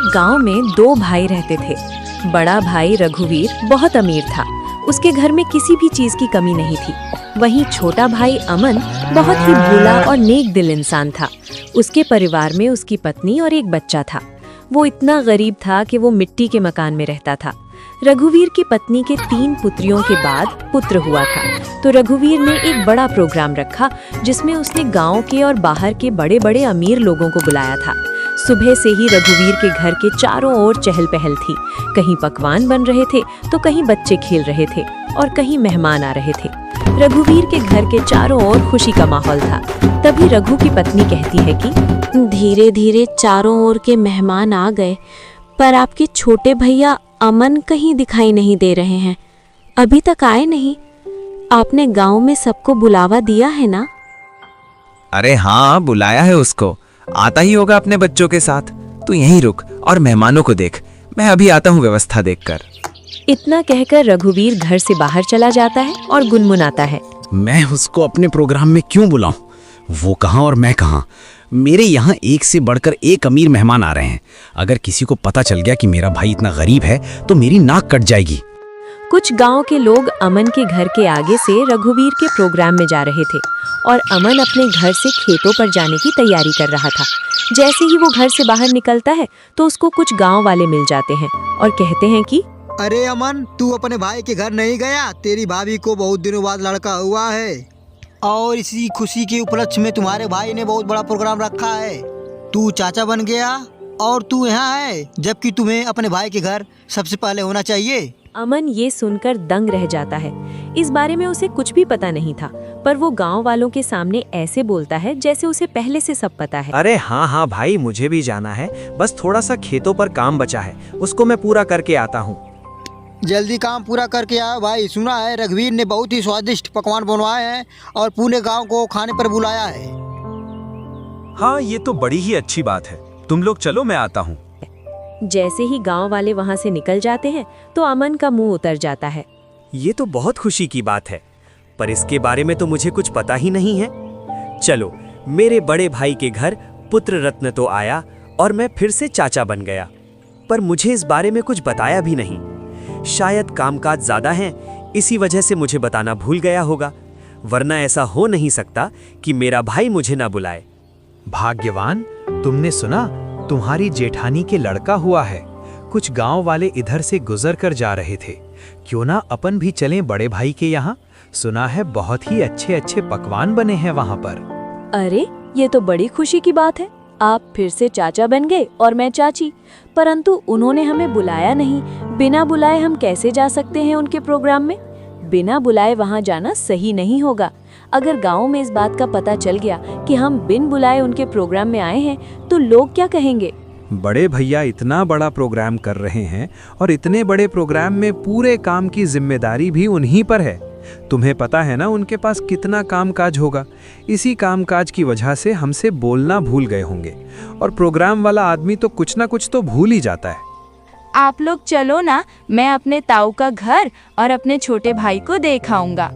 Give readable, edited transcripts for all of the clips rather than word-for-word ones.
एक गांव में दो भाई रहते थे। बड़ा भाई रघुवीर बहुत अमीर था। उसके घर में किसी भी चीज की कमी नहीं थी। वहीं छोटा भाई अमन बहुत ही भोला और नेक दिल इंसान था। उसके परिवार में उसकी पत्नी और एक बच्चा था। वो इतना गरीब था कि वो मिट्टी के मकान में रहता था। रघुवीर की पत्नी के 3 पुत्रियों के बाद पुत्र हुआ था, तो रघुवीर ने एक बड़ा प्रोग्राम रखा जिसमें उसने गांव के और बाहर के बड़े बड़े अमीर लोगों को बुलाया था। सुबह से ही रघुवीर के घर के चारों ओर चहल पहल थी। कहीं पकवान बन रहे थे तो कहीं बच्चे खेल रहे थे और कहीं मेहमान आ रहे थे। रघुवीर के घर के चारों ओर खुशी का माहौल था। तभी रघु की पत्नी कहती है कि धीरे धीरे चारों ओर के मेहमान आ गए, पर आपके छोटे भैया अमन कहीं दिखाई नहीं दे रहे हैं। अभी तक आए नहीं। आपने गांव में सबको बुलावा दिया है ना? अरे हाँ, बुलाया है उसको। आता ही होगा अपने बच्चों के साथ। तू यहीं रुक और मेहमानों को देख। मैं अभी आता हूँ व्यवस्था देखकर। इतना कहकर रघुवीर घर से बाहर चला जाता है और गुनगुनाता है, मैं उसको अपने प्रोग्राम में क्यों बुलाऊं? वो कहाँ और मैं कहाँ? मेरे यहाँ एक से बढ़कर एक अमीर मेहमान आ रहे हैं। अगर किसी को पता चल गया कि मेरा भाई इतना गरीब है तो मेरी नाक कट जाएगी। कुछ गांव के लोग अमन के घर के आगे से रघुवीर के प्रोग्राम में जा रहे थे और अमन अपने घर से खेतों पर जाने की तैयारी कर रहा था। जैसे ही वो घर से बाहर निकलता है तो उसको कुछ गांव वाले मिल जाते हैं और कहते हैं कि अरे अमन, तू अपने भाई के घर नहीं गया? तेरी भाभी को बहुत दिनों बाद लड़का हुआ है और इसी खुशी के उपलक्ष्य में तुम्हारे भाई ने बहुत बड़ा प्रोग्राम रखा है। तू चाचा बन गया और तू यहाँ है, जबकि तुम्हें अपने भाई के घर सबसे पहले होना चाहिए। अमन ये सुनकर दंग रह जाता है। इस बारे में उसे कुछ भी पता नहीं था, पर वो गांव वालों के सामने ऐसे बोलता है जैसे उसे पहले से सब पता है। अरे हाँ भाई, मुझे भी जाना है। बस थोड़ा सा खेतों पर काम बचा है, उसको मैं पूरा करके आता हूँ। जल्दी काम पूरा करके आओ भाई। सुना है रघुवीर ने बहुत ही स्वादिष्ट पकवान बनवाए हैं और पूरे गांव को खाने पर बुलाया है। हाँ, ये तो बड़ी ही अच्छी बात है। तुम लोग चलो, मैं आता हूँ। जैसे ही गांव वाले वहां से निकल जाते हैं तो अमन का मुंह उतर जाता है। ये तो बहुत खुशी की बात है, पर इसके बारे में तो मुझे कुछ पता ही नहीं है। चलो, मेरे बड़े भाई के घर पुत्र रत्न तो आया और मैं फिर से चाचा बन गया, पर मुझे इस बारे में कुछ बताया भी नहीं। शायद कामकाज ज्यादा हैं, इसी वजह से मुझे बताना भूल गया होगा, वरना ऐसा हो नहीं सकता कि मेरा भाई मुझे ना बुलाए। भाग्यवान, तुमने सुना तुम्हारी जेठानी के लड़का हुआ है। कुछ गांव वाले इधर से गुजर कर जा रहे थे। क्यों ना अपन भी चलें बड़े भाई के यहाँ? सुना है बहुत ही अच्छे अच्छे पकवान बने हैं वहाँ पर। अरे, ये तो बड़ी खुशी की बात है। आप फिर से चाचा बन गए और मैं चाची, परंतु उन्होंने हमें बुलाया नहीं। बिना बुलाए हम कैसे जा सकते हैं उनके प्रोग्राम में? बिना बुलाए वहाँ जाना सही नहीं होगा। अगर गांव में इस बात का पता चल गया कि हम बिन बुलाए उनके प्रोग्राम में आए हैं तो लोग क्या कहेंगे? बड़े भैया इतना बड़ा प्रोग्राम कर रहे हैं और इतने बड़े प्रोग्राम में पूरे काम की जिम्मेदारी भी उन्हीं पर है। तुम्हें पता है ना उनके पास कितना कामकाज होगा। इसी कामकाज की वजह से हमसे बोलना भूल गए होंगे, और प्रोग्राम वाला आदमी तो कुछ ना कुछ तो भूल ही जाता है। आप लोग चलो ना, मैं अपने ताऊ का घर और अपने छोटे भाई को देख आऊंगा।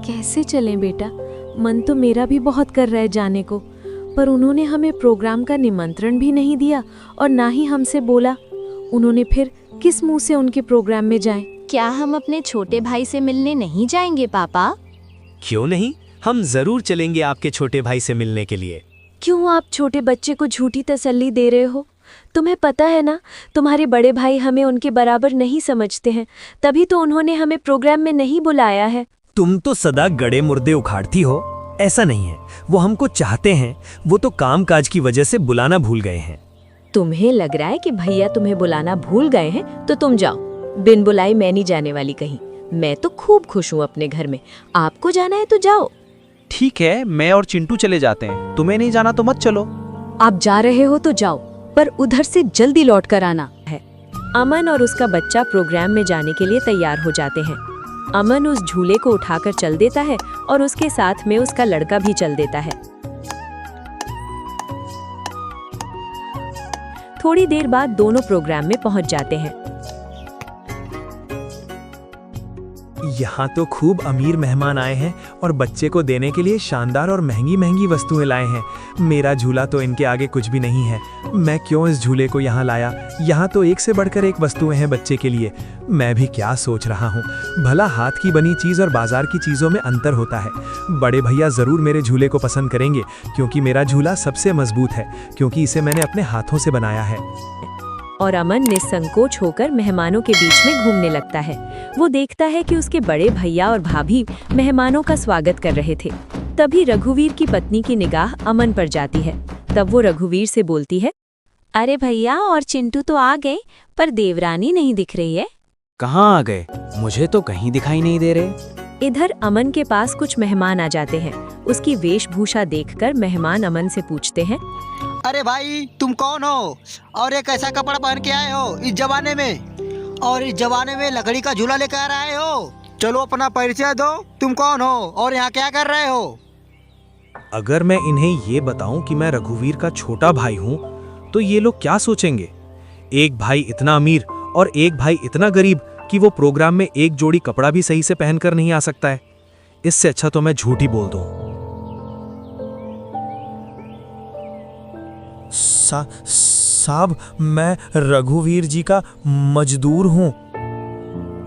कैसे चलें बेटा? मन तो मेरा भी बहुत कर रहा है जाने को, पर उन्होंने हमें प्रोग्राम का निमंत्रण भी नहीं दिया और ना ही हमसे बोला। उन्होंने फिर किस मुंह से उनके प्रोग्राम में जाएं? क्या हम अपने छोटे भाई से मिलने नहीं जाएंगे पापा? क्यों नहीं, हम जरूर चलेंगे आपके छोटे भाई से मिलने के लिए। क्यों आप छोटे बच्चे को झूठी तसल्ली दे रहे हो? तुम्हें पता है ना, तुम्हारे बड़े भाई हमें उनके बराबर नहीं समझते हैं, तभी तो उन्होंने हमें प्रोग्राम में नहीं बुलाया है। तुम तो सदा गड़े मुर्दे उखाड़ती हो। ऐसा नहीं है, वो हमको चाहते हैं, वो तो कामकाज की वजह से बुलाना भूल गए हैं। तुम्हें लग रहा है कि भैया तुम्हें बुलाना भूल गए हैं तो तुम जाओ। बिन बुलाई मैं नहीं जाने वाली कहीं। मैं तो खूब खुश हूँ अपने घर में। आपको जाना है तो जाओ। ठीक है, मैं और चिंटू चले जाते हैं। तुम्हें नहीं जाना तो मत चलो। आप जा रहे हो तो जाओ, पर उधर से जल्दी लौट कर आना है। अमन और उसका बच्चा प्रोग्राम में जाने के लिए तैयार हो जाते हैं। अमन उस झूले को उठाकर चल देता है और उसके साथ में उसका लड़का भी चल देता है। थोड़ी देर बाद दोनों प्रोग्राम में पहुंच जाते हैं। यहाँ तो खूब अमीर मेहमान आए हैं और बच्चे को देने के लिए शानदार और महंगी महंगी वस्तुएं लाए हैं। मेरा झूला तो इनके आगे कुछ भी नहीं है। मैं क्यों इस झूले को यहाँ लाया? यहाँ तो एक से बढ़कर एक वस्तुएं हैं बच्चे के लिए। मैं भी क्या सोच रहा हूँ। भला हाथ की बनी चीज़ और बाजार की चीज़ों में अंतर होता है। बड़े भैया ज़रूर मेरे झूले को पसंद करेंगे क्योंकि मेरा झूला सबसे मजबूत है, क्योंकि इसे मैंने अपने हाथों से बनाया है। और अमन निसंकोच होकर मेहमानों के बीच में घूमने लगता है। वो देखता है कि उसके बड़े भैया और भाभी मेहमानों का स्वागत कर रहे थे। तभी रघुवीर की पत्नी की निगाह अमन पर जाती है। तब वो रघुवीर से बोलती है, अरे भैया और चिंटू तो आ गए, पर देवरानी नहीं दिख रही है। कहाँ आ गए? मुझे तो कहीं दिखाई नहीं दे रहे। इधर अमन के पास कुछ मेहमान आ जाते हैं। उसकी वेशभूषा देखकर मेहमान अमन से पूछते हैं, अरे भाई तुम कौन हो और ये कैसा कपड़ा पहन के आए हो इस जमाने में? और इस जमाने में लकड़ी का झूला लेकर आए हो? चलो अपना परिचय दो, तुम कौन हो और यहाँ क्या कर रहे हो? अगर मैं इन्हें ये बताऊं कि मैं रघुवीर का छोटा भाई हूं, तो ये लोग क्या सोचेंगे? एक भाई इतना अमीर और एक भाई इतना गरीब कि वो प्रोग्राम में एक जोड़ी कपड़ा भी सही से पहनकर नहीं आ सकता है। इससे अच्छा तो मैं झूठ ही बोल दूं। साहब, मैं रघुवीर जी का मजदूर हूँ।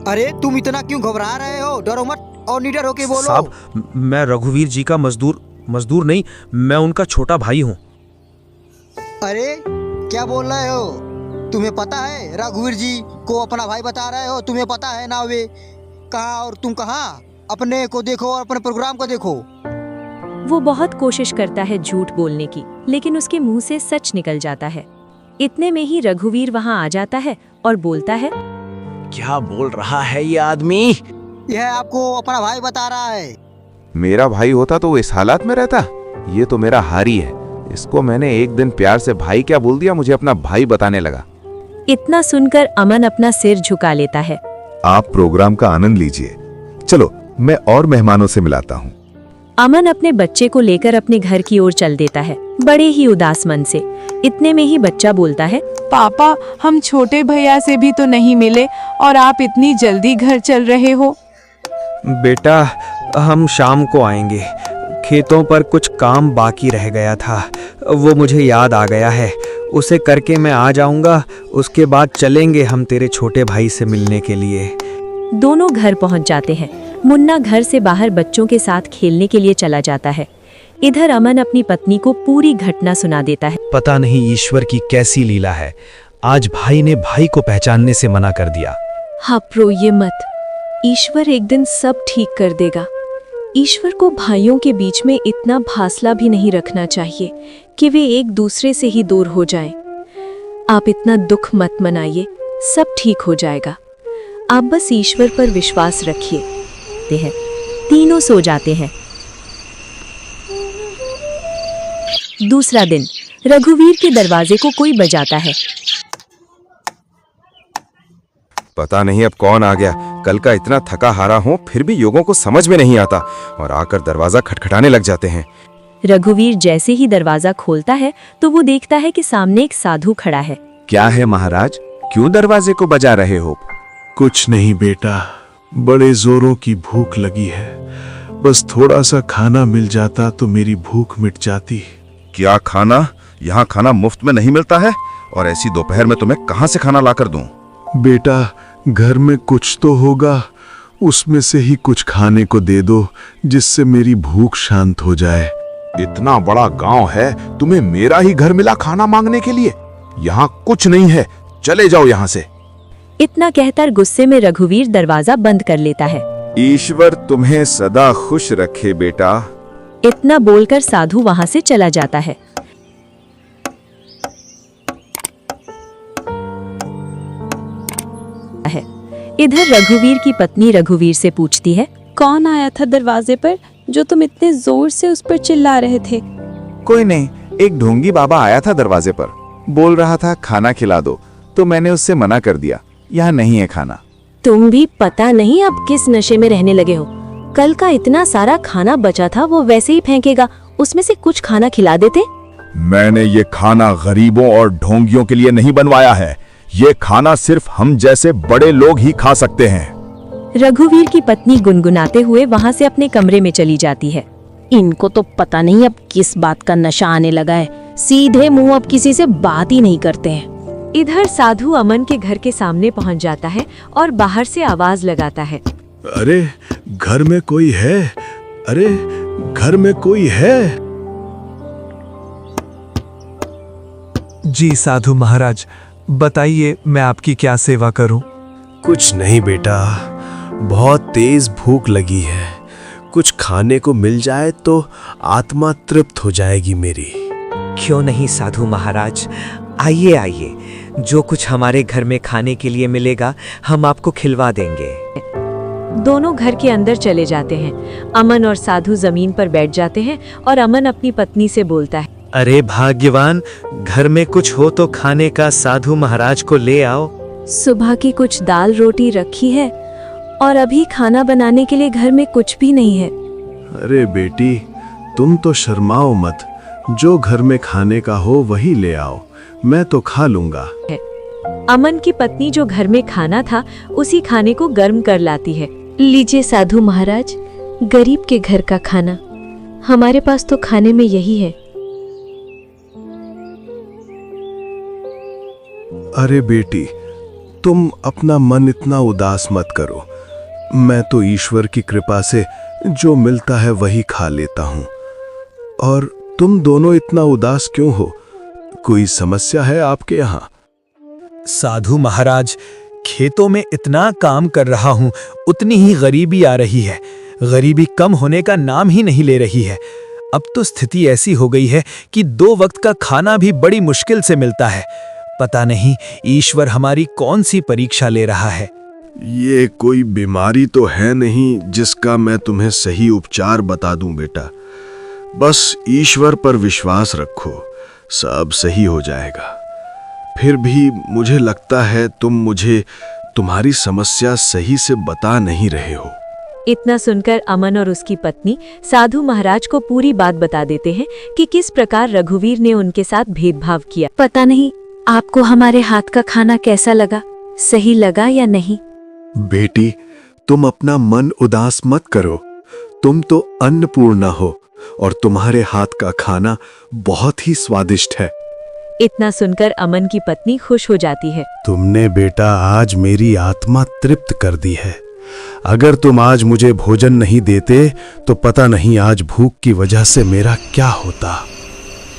अरे तुम इतना क्यों घबरा रहे हो? डरो मत और निडर होके बोलो। साहब, मैं रघुवीर जी का मजदूर नहीं, मैं उनका छोटा भाई हूँ। अरे क्या बोल रहे हो? तुम्हें पता है रघुवीर जी को अपना भाई बता रहे हो? तुम्हें पता है ना वे कहाँ और तुम कहाँ? अपने को देखो और अपने प्रोग्राम को देखो। वो बहुत कोशिश करता है झूठ बोलने की, लेकिन उसके मुंह से सच निकल जाता है। इतने में ही रघुवीर वहां आ जाता है और बोलता है, क्या बोल रहा है ये आदमी? यह आपको अपना भाई बता रहा है। मेरा भाई होता तो वो इस हालात में रहता? ये तो मेरा हारी है। इसको मैंने एक दिन प्यार से भाई क्या बोल दिया, मुझे अपना भाई बताने लगा। इतना सुनकर अमन अपना सिर झुका लेता है। आप प्रोग्राम का आनंद लीजिए। चलो मैं और मेहमानों से मिलाता हूँ। अमन अपने बच्चे को लेकर अपने घर की ओर चल देता है, बड़े ही उदास मन से। इतने में ही बच्चा बोलता है, पापा, हम छोटे भैया से भी तो नहीं मिले और आप इतनी जल्दी घर चल रहे हो। बेटा, हम शाम को आएंगे। खेतों पर कुछ काम बाकी रह गया था, वो मुझे याद आ गया है। उसे करके मैं आ जाऊंगा। उसके बाद चलेंगे हम तेरे छोटे भाई से मिलने के लिए। दोनों घर पहुंच जाते हैं। मुन्ना घर से बाहर बच्चों के साथ खेलने के लिए चला जाता है। इधर अमन अपनी पत्नी को पूरी घटना सुना देता है। पता नहीं ईश्वर की कैसी लीला है, आज भाई ने भाई को पहचानने से मना कर दिया। रोइए मत, ईश्वर एक दिन सब ठीक कर देगा। ईश्वर को भाइयों के बीच में इतना फासला भी नहीं रखना चाहिए कि वे एक दूसरे से ही दूर हो जाएं। आप इतना दुख मत मनाइए, सब ठीक हो जाएगा। आप बस ईश्वर पर विश्वास रखिए। तीनों सो जाते हैं। दूसरा दिन रघुवीर के दरवाजे को कोई बजाता है। पता नहीं अब कौन आ गया। कल का इतना थका हारा हूँ फिर भी लोगों को समझ में नहीं आता और आकर दरवाजा खटखटाने लग जाते हैं। रघुवीर जैसे ही दरवाजा खोलता है तो वो देखता है कि सामने एक साधु खड़ा है। क्या है महाराज, क्यों दरवाजे को बजा रहे हो? कुछ नहीं बेटा, बड़े जोरों की भूख लगी है। बस थोड़ा सा खाना मिल जाता तो मेरी भूख मिट जाती। क्या खाना? यहाँ खाना मुफ्त में नहीं मिलता है और ऐसी दोपहर में तुम्हें कहाँ से खाना लाकर दूं? बेटा, घर में कुछ तो होगा, उसमें से ही कुछ खाने को दे दो जिससे मेरी भूख शांत हो जाए। इतना बड़ा गांव है, तुम्हें मेरा ही घर मिला खाना मांगने के लिए? यहाँ कुछ नहीं है, चले जाओ यहाँ से। इतना कहकर गुस्से में रघुवीर दरवाजा बंद कर लेता है। ईश्वर तुम्हें सदा खुश रखे बेटा। इतना बोलकर साधु वहां से चला जाता है। इधर रघुवीर की पत्नी रघुवीर से पूछती है, कौन आया था दरवाजे पर जो तुम इतने जोर से उस पर चिल्ला रहे थे? कोई नहीं, एक ढोंगी बाबा आया था दरवाजे पर, बोल रहा था खाना खिला दो, तो मैंने उससे मना कर दिया, यहाँ नहीं है खाना। तुम भी पता नहीं अब किस नशे में रहने लगे हो। कल का इतना सारा खाना बचा था, वो वैसे ही फेंकेगा, उसमें से कुछ खाना खिला देते। मैंने ये खाना गरीबों और ढोंगियों के लिए नहीं बनवाया है, ये खाना सिर्फ हम जैसे बड़े लोग ही खा सकते हैं। रघुवीर की पत्नी गुनगुनाते हुए वहां से अपने कमरे में चली जाती है। इनको तो पता नहीं अब किस बात का नशा आने लगा है, सीधे मुंह अब किसी से बात ही नहीं करते हैं। इधर साधु अमन के घर के सामने पहुंच जाता है और बाहर से आवाज लगाता है, अरे घर में कोई है? अरे घर में कोई है? जी साधु महाराज, बताइए मैं आपकी क्या सेवा करूं? कुछ नहीं बेटा, बहुत तेज भूख लगी है। कुछ खाने को मिल जाए तो आत्मा तृप्त हो जाएगी मेरी। क्यों नहीं साधु महाराज, आइए आइए, जो कुछ हमारे घर में खाने के लिए मिलेगा हम आपको खिलवा देंगे। दोनों घर के अंदर चले जाते हैं। अमन और साधु जमीन पर बैठ जाते हैं और अमन अपनी पत्नी से बोलता है, अरे भाग्यवान, घर में कुछ हो तो खाने का साधु महाराज को ले आओ। सुबह की कुछ दाल रोटी रखी है और अभी खाना बनाने के लिए घर में कुछ भी नहीं है। अरे बेटी, तुम तो शर्माओ मत, जो घर में खाने का हो वही ले आओ, मैं तो खा लूंगा। अमन की पत्नी जो घर में खाना था उसी खाने को गर्म कर लाती है। लीजिए साधु महाराज, गरीब के घर का खाना, हमारे पास तो खाने में यही है। अरे बेटी, तुम अपना मन इतना उदास मत करो, मैं तो ईश्वर की कृपा से जो मिलता है वही खा लेता हूँ। और तुम दोनों इतना उदास क्यों हो? कोई समस्या है आपके यहाँ? साधु महाराज, खेतों में इतना काम कर रहा हूँ, उतनी ही गरीबी आ रही है। गरीबी कम होने का नाम ही नहीं ले रही है। अब तो स्थिति ऐसी हो गई है कि 2 वक्त का खाना भी बड़ी मुश्किल से मिलता है। पता नहीं ईश्वर हमारी कौन सी परीक्षा ले रहा है। ये कोई बीमारी तो है नहीं जिसका मैं तुम्हें सही उपचार बता दूं बेटा। बस ईश्वर पर विश्वास रखो, सब सही हो जाएगा। फिर भी मुझे लगता है तुम मुझे तुम्हारी समस्या सही से बता नहीं रहे हो। इतना सुनकर अमन और उसकी पत्नी साधु महाराज को पूरी बात बता देते हैं कि किस प्रकार रघुवीर ने उनके साथ भेदभाव किया। पता नहीं आपको हमारे हाथ का खाना कैसा लगा, सही लगा या नहीं? बेटी, तुम अपना मन उदास मत करो, तुम तो अन्नपूर्णा हो और तुम्हारे हाथ का खाना बहुत ही स्वादिष्ट है। इतना सुनकर अमन की पत्नी खुश हो जाती है। तुमने बेटा आज मेरी आत्मा तृप्त कर दी है। अगर तुम आज मुझे भोजन नहीं देते तो पता नहीं आज भूख की वजह से मेरा क्या होता।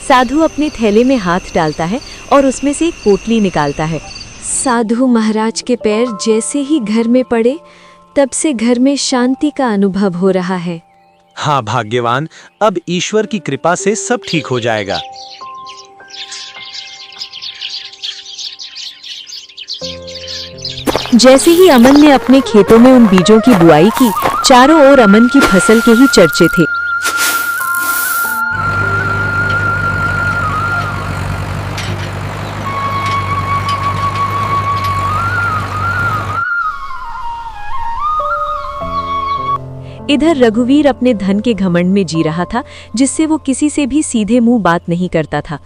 साधु अपने थैले में हाथ डालता है और उसमें से एक पोटली निकालता है। साधु महाराज के पैर जैसे ही घर में पड़े तब से घर में शांति का अनुभव हो रहा है। हाँ भाग्यवान, अब ईश्वर की कृपा से सब ठीक हो जाएगा। जैसे ही अमन ने अपने खेतों में उन बीजों की बुआई की, चारों ओर अमन की फसल के ही चर्चे थे। इधर रघुवीर अपने धन के घमंड में जी रहा था, जिससे वो किसी से भी सीधे मुंह बात नहीं करता था।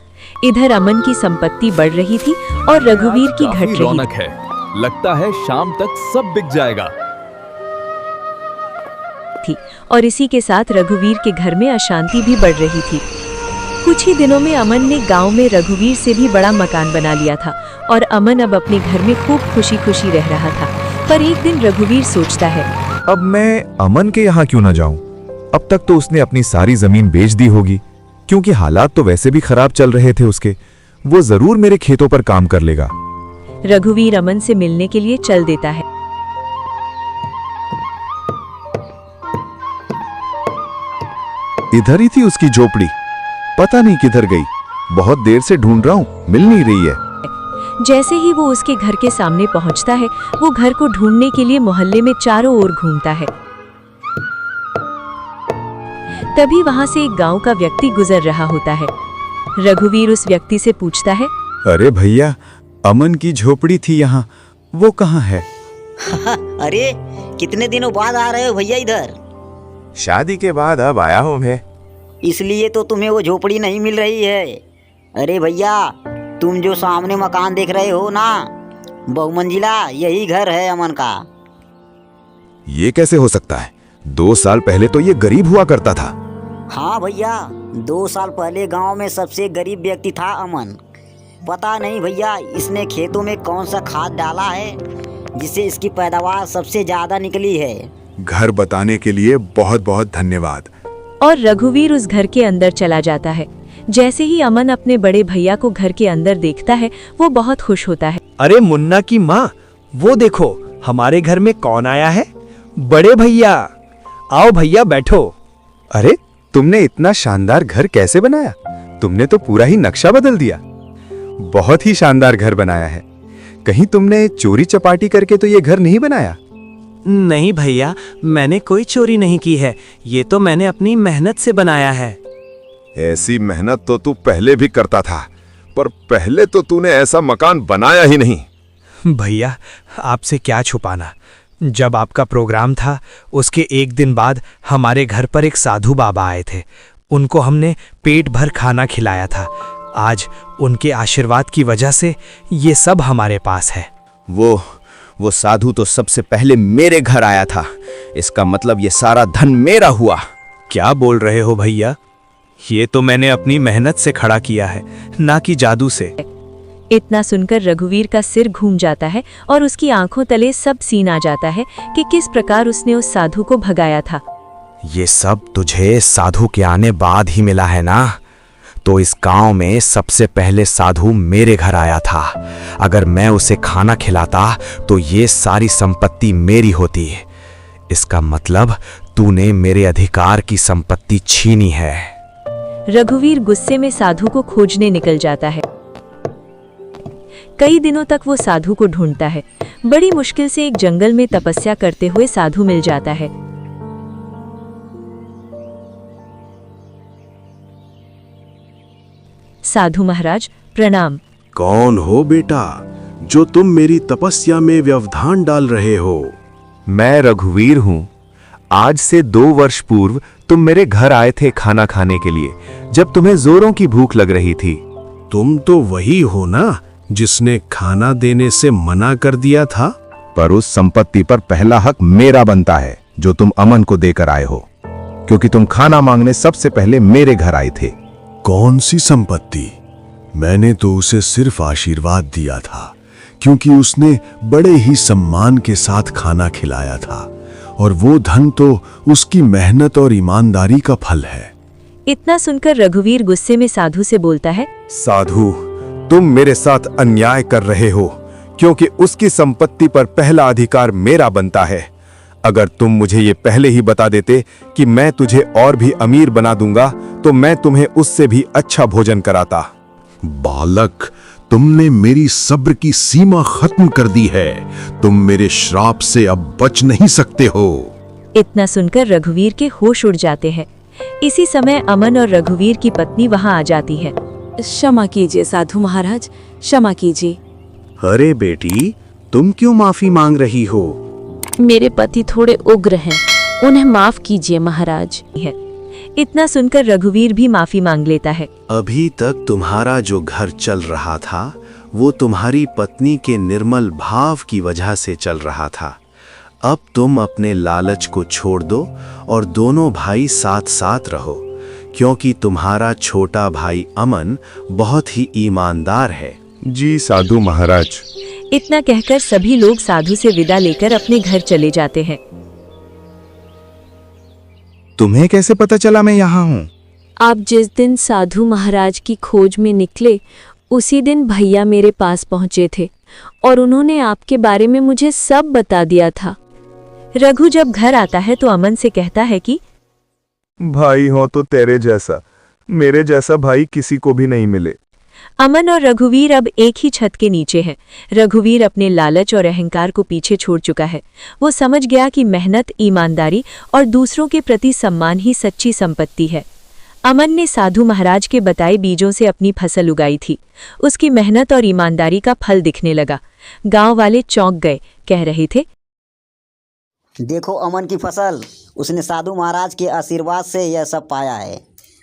इधर अमन की संपत्ति बढ़ रही थी और रघुवीर की घट रही रौनक है। लगता है शाम तक सब बिक जाएगा थी और इसी के साथ रघुवीर के घर में अशांति भी बढ़ रही थी। कुछ ही दिनों में अमन ने गांव में रघुवीर से भी बड़ा मकान बना लिया था और अमन अब अपने घर में खूब खुशी खुशी रह रहा था। पर एक दिन रघुवीर सोचता है, अब मैं अमन के यहाँ क्यों ना जाऊं? अब तक तो उसने अपनी सारी जमीन बेच दी होगी, क्योंकि हालात तो वैसे भी खराब चल रहे थे उसके। वो जरूर मेरे खेतों पर काम कर लेगा। रघुवीर अमन से मिलने के लिए चल देता है। इधर ही थी उसकी झोपड़ी, पता नहीं किधर गई। बहुत देर से ढूंढ रहा हूँ, मिल नहीं रही है। जैसे ही वो उसके घर के सामने पहुंचता है, वो घर को ढूंढने के लिए मोहल्ले में चारों ओर घूमता है। तभी वहां से एक गांव का व्यक्ति गुजर रहा होता है। रघुवीर उस व्यक्ति से पूछता है, अरे भैया, अमन की झोपड़ी थी यहाँ, वो कहाँ है? अरे कितने दिनों बाद आ रहे हो भैया इधर? शादी के बाद अब आया हूँ मैं। इसलिए तो तुम्हें वो झोपड़ी नहीं मिल रही है। अरे भैया, तुम जो सामने मकान देख रहे हो ना, बहुमंजिला, यही घर है अमन का। ये कैसे हो सकता है? 2 साल पहले तो ये गरीब हुआ करता था। हाँ भैया, 2 साल पहले गांव में सबसे गरीब व्यक्ति था अमन। पता नहीं भैया इसने खेतों में कौन सा खाद डाला है जिससे इसकी पैदावार सबसे ज्यादा निकली है। घर बताने के लिए बहुत बहुत धन्यवाद। और रघुवीर उस घर के अंदर चला जाता है। जैसे ही अमन अपने बड़े भैया को घर के अंदर देखता है वो बहुत खुश होता है। अरे मुन्ना की माँ, वो देखो हमारे घर में कौन आया है। बड़े भैया, आओ भैया बैठो। अरे तुमने इतना शानदार घर कैसे बनाया? तुमने तो पूरा ही नक्शा बदल दिया। बहुत ही शानदार घर बनाया है। कहीं तुमने चोरी चपाटी करके तो ये घर नहीं बनाया? नहीं भैया, मैंने कोई चोरी नहीं की है। ये तो मैंने अपनी मेहनत से बनाया है। ऐसी मेहनत तो तू पहले भी करता था, पर पहले तो तूने ऐसा मकान बनाया ही नहीं। भैया आपसे क्या छुपाना, जब आपका प्रोग्राम था उसके 1 दिन बाद हमारे घर पर एक साधु बाबा आए थे। उनको हमने पेट भर खाना खिलाया था। आज उनके आशीर्वाद की वजह से ये सब हमारे पास है। वो साधु तो सबसे पहले मेरे घर आया था। इसका मतलब ये सारा धन मेरा हुआ। क्या बोल रहे हो भैया? ये तो मैंने अपनी मेहनत से खड़ा किया है, ना कि जादू से। इतना सुनकर रघुवीर का सिर घूम जाता है और उसकी आंखों तले सब सीन आ जाता है कि किस प्रकार उसने उस साधु को भगाया था। ये सब तुझे साधु के आने बाद ही मिला है ना? तो इस गांव में सबसे पहले साधु मेरे घर आया था। अगर मैं उसे खाना खिलाता तो ये सारी संपत्ति मेरी होती। इसका मतलब तूने मेरे अधिकार की संपत्ति छीनी है। रघुवीर गुस्से में साधु को खोजने निकल जाता है। कई दिनों तक वो साधु को ढूंढता है। बड़ी मुश्किल से एक जंगल में तपस्या करते हुए साधु मिल जाता है। साधु महाराज प्रणाम। कौन हो बेटा जो तुम मेरी तपस्या में व्यवधान डाल रहे हो? मैं रघुवीर हूँ। आज से 2 वर्ष पूर्व तुम मेरे घर आए थे खाना खाने के लिए, जब तुम्हें जोरों की भूख लग रही थी। तुम तो वही हो ना जिसने खाना देने से मना कर दिया था? पर उस संपत्ति पर पहला हक मेरा बनता है जो तुम अमन को देकर आए हो, क्योंकि तुम खाना मांगने सबसे पहले मेरे घर आए थे। कौन सी संपत्ति? मैंने तो उसे सिर्फ आशीर्वाद दिया था, क्योंकि उसने बड़े ही सम्मान के साथ खाना खिलाया था, और वो धन तो उसकी मेहनत और ईमानदारी का फल है। इतना सुनकर रघुवीर गुस्से में साधु से बोलता है, साधु, तुम मेरे साथ अन्याय कर रहे हो, क्योंकि उसकी संपत्ति पर पहला अधिकार मेरा बनता है। अगर तुम मुझे ये पहले ही बता देते कि मैं तुझे और भी अमीर बना दूंगा, तो मैं तुम्हें उससे भी अच्छा भोजन कराता। बालक, तुमने मेरी सब्र की सीमा खत्म कर दी है। तुम मेरे श्राप से अब बच नहीं सकते हो। इतना सुनकर रघुवीर के होश उड़ जाते हैं। इसी समय अमन और रघुवीर की पत्नी वहां आ जाती है। क्षमा कीजिए साधु महाराज, क्षमा कीजिए। अरे बेटी, तुम क्यों माफी मांग रही हो? मेरे पति थोड़े उग्र हैं, उन्हें माफ कीजिए महाराज। इतना सुनकर रघुवीर भी माफी मांग लेता है। अभी तक तुम्हारा जो घर चल रहा था वो तुम्हारी पत्नी के निर्मल भाव की वजह से चल रहा था। अब तुम अपने लालच को छोड़ दो और दोनों भाई साथ साथ रहो, क्योंकि तुम्हारा छोटा भाई अमन बहुत ही ईमानदार है। जी साधु महाराज। इतना कहकर सभी लोग साधु से विदा लेकर अपने घर चले जाते हैं। तुम्हें कैसे पता चला मैं यहाँ हूँ? आप जिस दिन साधु महाराज की खोज में निकले उसी दिन भैया मेरे पास पहुंचे थे और उन्होंने आपके बारे में मुझे सब बता दिया था। रघु जब घर आता है तो अमन से कहता है कि भाई हो तो तेरे जैसा, मेरे जैसा भाई किसी को भी नहीं मिले। अमन और रघुवीर अब एक ही छत के नीचे हैं। रघुवीर अपने लालच और अहंकार को पीछे छोड़ चुका है। वो समझ गया कि मेहनत, ईमानदारी और दूसरों के प्रति सम्मान ही सच्ची संपत्ति है। अमन ने साधु महाराज के बताए बीजों से अपनी फसल उगाई थी। उसकी मेहनत और ईमानदारी का फल दिखने लगा। गांव वाले चौंक गए, कह रहे थे, देखो अमन की फसल, उसने साधु महाराज के आशीर्वाद से यह सब पाया है।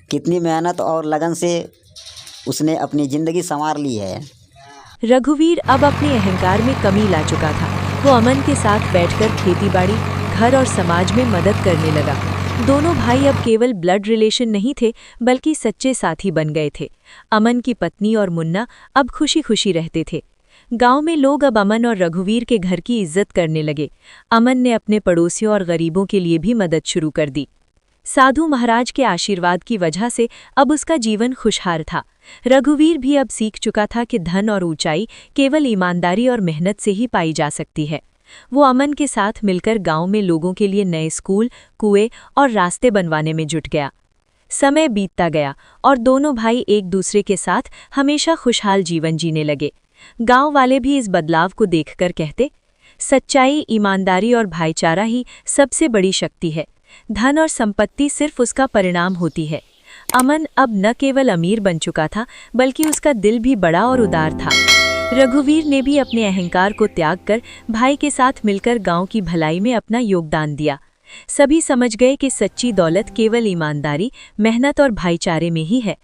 कितनी मेहनत और लगन से उसने अपनी जिंदगी संवार ली है। रघुवीर अब अपने अहंकार में कमी ला चुका था। वो अमन के साथ बैठकर खेतीबाड़ी, घर और समाज में मदद करने लगा। दोनों भाई अब केवल ब्लड रिलेशन नहीं थे बल्कि सच्चे साथी बन गए थे। अमन की पत्नी और मुन्ना अब खुशी खुशी रहते थे। गांव में लोग अब अमन और रघुवीर के घर की इज्जत करने लगे। अमन ने अपने पड़ोसियों और गरीबों के लिए भी मदद शुरू कर दी। साधु महाराज के आशीर्वाद की वजह से अब उसका जीवन खुशहाल था। रघुवीर भी अब सीख चुका था कि धन और ऊंचाई केवल ईमानदारी और मेहनत से ही पाई जा सकती है। वो अमन के साथ मिलकर गांव में लोगों के लिए नए स्कूल, कुएं और रास्ते बनवाने में जुट गया। समय बीतता गया और दोनों भाई एक दूसरे के साथ हमेशा खुशहाल जीवन जीने लगे। गांव वाले भी इस बदलाव को देखकर कहते, सच्चाई, ईमानदारी और भाईचारा ही सबसे बड़ी शक्ति है। धन और संपत्ति सिर्फ उसका परिणाम होती है। अमन अब न केवल अमीर बन चुका था बल्कि उसका दिल भी बड़ा और उदार था। रघुवीर ने भी अपने अहंकार को त्याग कर भाई के साथ मिलकर गांव की भलाई में अपना योगदान दिया। सभी समझ गए कि सच्ची दौलत केवल ईमानदारी, मेहनत और भाईचारे में ही है।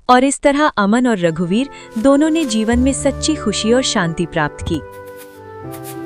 और इस तरह अमन और रघुवीर दोनों ने जीवन में सच्ची खुशी और शांति प्राप्त की।